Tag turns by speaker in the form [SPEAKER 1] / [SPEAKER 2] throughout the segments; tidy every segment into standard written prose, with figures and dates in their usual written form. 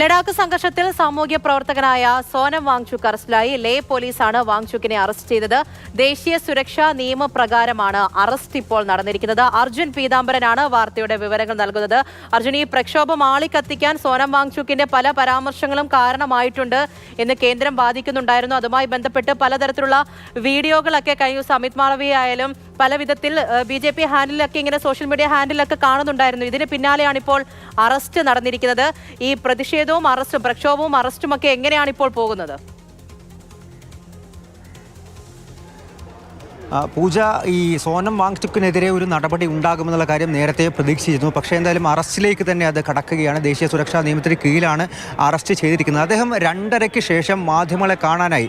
[SPEAKER 1] ലഡാക്ക് സംഘർഷത്തിൽ സാമൂഹ്യ പ്രവർത്തകനായ സോനം വാങ്ചുക് അറസ്റ്റിലായി. ലേ പോലീസാണ് വാങ്ചുക്കിനെ അറസ്റ്റ് ചെയ്തത്. ദേശീയ സുരക്ഷാ നിയമപ്രകാരമാണ് അറസ്റ്റ് ഇപ്പോൾ നടന്നിരിക്കുന്നത്. അർജുൻ പീതാംബരനാണ് വാർത്തയുടെ വിവരങ്ങൾ നൽകുന്നത്. അർജുൻ, ഈ പ്രക്ഷോഭം ആളിക്കത്തിക്കാൻ സോനം വാങ്ചുക്കിന്റെ പല പരാമർശങ്ങളും കാരണമായിട്ടുണ്ട് എന്ന് കേന്ദ്രം വാദിക്കുന്നുണ്ടായിരുന്നു. അതുമായി ബന്ധപ്പെട്ട് പലതരത്തിലുള്ള വീഡിയോകളൊക്കെ കഴിഞ്ഞ ദിവസം അമിത് മാളവിയ ആയാലും പല വിധത്തിൽ BJP ഹാൻഡിലൊക്കെ ഇങ്ങനെ സോഷ്യൽ മീഡിയ ഹാൻഡിലൊക്കെ കാണുന്നുണ്ടായിരുന്നു. ഇതിന് പിന്നാലെയാണ് ഇപ്പോൾ അറസ്റ്റ് നടന്നിരിക്കുന്നത്. ഈ പ്രതിഷേധവും അറസ്റ്റും, പ്രക്ഷോഭവും അറസ്റ്റും ഒക്കെ എങ്ങനെയാണ് ഇപ്പോൾ പോകുന്നത്?
[SPEAKER 2] പൂജ, ഈ സോനം വാങ്ചുക്കിനെതിരെ ഒരു നടപടി ഉണ്ടാകുമെന്നുള്ള കാര്യം നേരത്തെ പ്രതീക്ഷിച്ചിരുന്നു. പക്ഷേ എന്തായാലും അറസ്റ്റിലേക്ക് തന്നെ അത് കടക്കുകയാണ്. ദേശീയ സുരക്ഷാ നിയമത്തിന് കീഴിലാണ് അറസ്റ്റ് ചെയ്തിരിക്കുന്നത്. അദ്ദേഹം 2:30-ക്ക് ശേഷം മാധ്യമങ്ങളെ കാണാനായി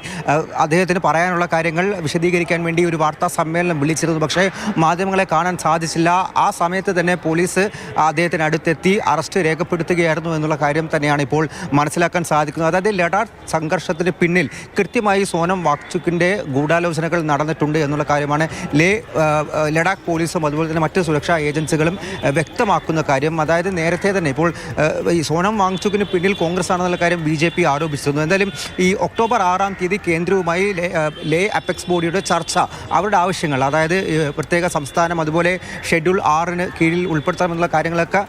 [SPEAKER 2] അദ്ദേഹത്തിന് പറയാനുള്ള കാര്യങ്ങൾ വിശദീകരിക്കാൻ വേണ്ടി ഒരു വാർത്താ സമ്മേളനം വിളിച്ചിരുന്നു. പക്ഷേ മാധ്യമങ്ങളെ കാണാൻ സാധിച്ചില്ല. ആ സമയത്ത് തന്നെ പോലീസ് അദ്ദേഹത്തിന് അടുത്തെത്തി അറസ്റ്റ് രേഖപ്പെടുത്തുകയായിരുന്നു എന്നുള്ള കാര്യം തന്നെയാണ് ഇപ്പോൾ മനസ്സിലാക്കാൻ സാധിക്കുന്നത്. അതായത് ലഡാക്ക് സംഘർഷത്തിന് പിന്നിൽ കൃത്യമായി സോനം വാങ്ചുക്കിൻ്റെ ഗൂഢാലോചനകൾ നടന്നിട്ടുണ്ട് എന്നുള്ള കാര്യമാണ് ലഡാക്ക് പോലീസും അതുപോലെ തന്നെ മറ്റ് സുരക്ഷാ ഏജൻസികളും വ്യക്തമാക്കുന്ന കാര്യം. അതായത് നേരത്തെ തന്നെ ഇപ്പോൾ ഈ സോനം വാങ്ചുക്കിന് പിന്നിൽ കോൺഗ്രസ് ആണെന്നുള്ള കാര്യം BJP ആരോപിച്ചിരുന്നു. എന്തായാലും ഈ ഒക്ടോബർ 6-ാം തീയതി കേന്ദ്രവുമായി ലേ അപെക്സ് ബോഡിയുടെ ചർച്ച, അവരുടെ ആവശ്യങ്ങൾ, അതായത് പ്രത്യേക സംസ്ഥാനം അതുപോലെ ഷെഡ്യൂൾ 6-ന് കീഴിൽ ഉൾപ്പെടുത്താമെന്നുള്ള കാര്യങ്ങളൊക്കെ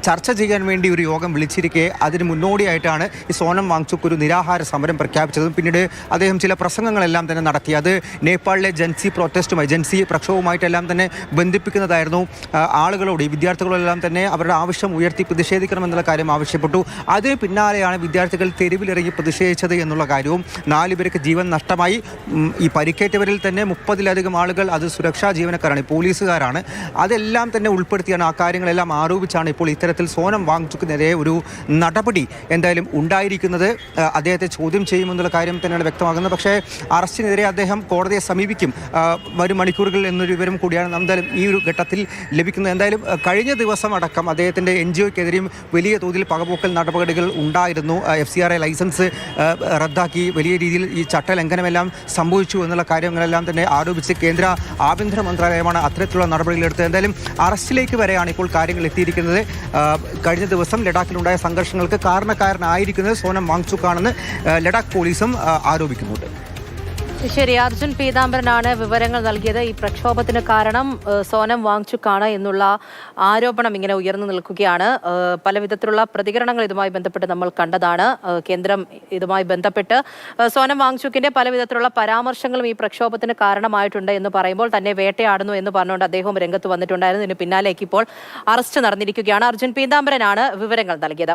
[SPEAKER 2] ചർച്ച ചെയ്യാൻ വേണ്ടി ഒരു യോഗം വിളിച്ചിരിക്കെ അതിന് മുന്നോടിയായിട്ടാണ് ഈ സോനം വാങ്ചുക്ക് ഒരു നിരാഹാര സമരം പ്രഖ്യാപിച്ചതും പിന്നീട് അദ്ദേഹം ചില പ്രസംഗങ്ങളെല്ലാം തന്നെ നടത്തി. അത് നേപ്പാളിലെ ജൻസി പ്രൊട്ടസ്റ്റുമായി, ജൻസി പ്രക്ഷോഭവുമായിട്ടെല്ലാം തന്നെ ബന്ധിപ്പിക്കുന്നതായിരുന്നു. ആളുകളോട്, ഈ വിദ്യാർത്ഥികളെല്ലാം തന്നെ അവരുടെ ആവശ്യം ഉയർത്തി പ്രതിഷേധിക്കണമെന്നുള്ള കാര്യം ആവശ്യപ്പെട്ടു. അതിന് പിന്നാലെയാണ് വിദ്യാർത്ഥികൾ തെരുവിലിറങ്ങി പ്രതിഷേധിച്ചത് എന്നുള്ള കാര്യവും. 4 പേർക്ക് ജീവൻ നഷ്ടമായി. ഈ പരിക്കേറ്റവരിൽ തന്നെ 30-ലധികം ആളുകൾ അത് സുരക്ഷാ ജീവനക്കാരാണ്, പോലീസുകാരാണ്. അതെല്ലാം തന്നെ ഉൾപ്പെടുത്തിയാണ്, ആ കാര്യങ്ങളെല്ലാം ആരോപിച്ചാണ് ഇപ്പോൾ ഇത്തരത്തിൽ സോനം വാങ്ചുക്കിനെതിരെ ഒരു നടപടി എന്തായാലും ഉണ്ടായിരിക്കുന്നത്. അദ്ദേഹത്തെ ചോദ്യം ചെയ്യുമെന്നുള്ള കാര്യം തന്നെയാണ് വ്യക്തമാകുന്നത്. പക്ഷേ അറസ്റ്റിനെതിരെ അദ്ദേഹം കോടതിയെ സമീപിക്കും വരും മണിക്കൂറുകൾ എന്നൊരു വിവരം കൂടിയാണ് എന്തായാലും ഈ ഒരു ഘട്ടത്തിൽ ലഭിക്കുന്നത്. എന്തായാലും കഴിഞ്ഞ ദിവസം അടക്കം അദ്ദേഹത്തിൻ്റെ NGOക്കെതിരെയും വലിയ തോതിൽ പകപോക്കൽ നടപടികൾ ഉണ്ടായിരുന്നു. FCRA ലൈസൻസ് റദ്ദാക്കി, വലിയ രീതിയിൽ ഈ ചട്ടലംഘനമെല്ലാം സംഭവിച്ചു എന്നുള്ള കാര്യങ്ങളെല്ലാം തന്നെ ആരോപിച്ച് കേന്ദ്ര ആഭ്യന്തര മന്ത്രാലയമാണ് അത്തരത്തിലുള്ള നടപടികളെടുത്തത്. എന്തായാലും അറസ്റ്റിലേക്ക് വരെയാണ് ഇപ്പോൾ കാര്യങ്ങൾ എത്തിയിരിക്കുന്നത്. കഴിഞ്ഞ ദിവസം ലഡാക്കിലുണ്ടായ സംഘർഷങ്ങൾക്ക് കാരണക്കാരനായിരിക്കുന്നത് സോനം വാങ്ചുക്കാണെന്ന് ലഡാക്ക് പോലീസും ആരോപിക്കുന്നുണ്ട്.
[SPEAKER 1] ശരി, അർജുൻ പീതാംബരനാണ് വിവരങ്ങൾ നൽകിയത്. ഈ പ്രക്ഷോഭത്തിന് കാരണം സോനം വാങ്ചുക്കാണ് എന്നുള്ള ആരോപണം ഇങ്ങനെ ഉയർന്നു നിൽക്കുകയാണ്. പല വിധത്തിലുള്ള പ്രതികരണങ്ങൾ ഇതുമായി ബന്ധപ്പെട്ട് നമ്മൾ കണ്ടതാണ്. കേന്ദ്രം ഇതുമായി ബന്ധപ്പെട്ട് സോനം വാങ്ചുക്കിന്റെ പല വിധത്തിലുള്ള പരാമർശങ്ങളും ഈ പ്രക്ഷോഭത്തിന് കാരണമായിട്ടുണ്ട് എന്ന് പറയുമ്പോൾ തന്നെ വേട്ടയാടുന്നു എന്ന് പറഞ്ഞുകൊണ്ട് അദ്ദേഹം രംഗത്ത് വന്നിട്ടുണ്ടായിരുന്നു. ഇതിന് പിന്നാലേക്ക് ഇപ്പോൾ അറസ്റ്റ് നടന്നിരിക്കുകയാണ്. അർജുൻ പീതാംബരനാണ് വിവരങ്ങൾ നൽകിയത്.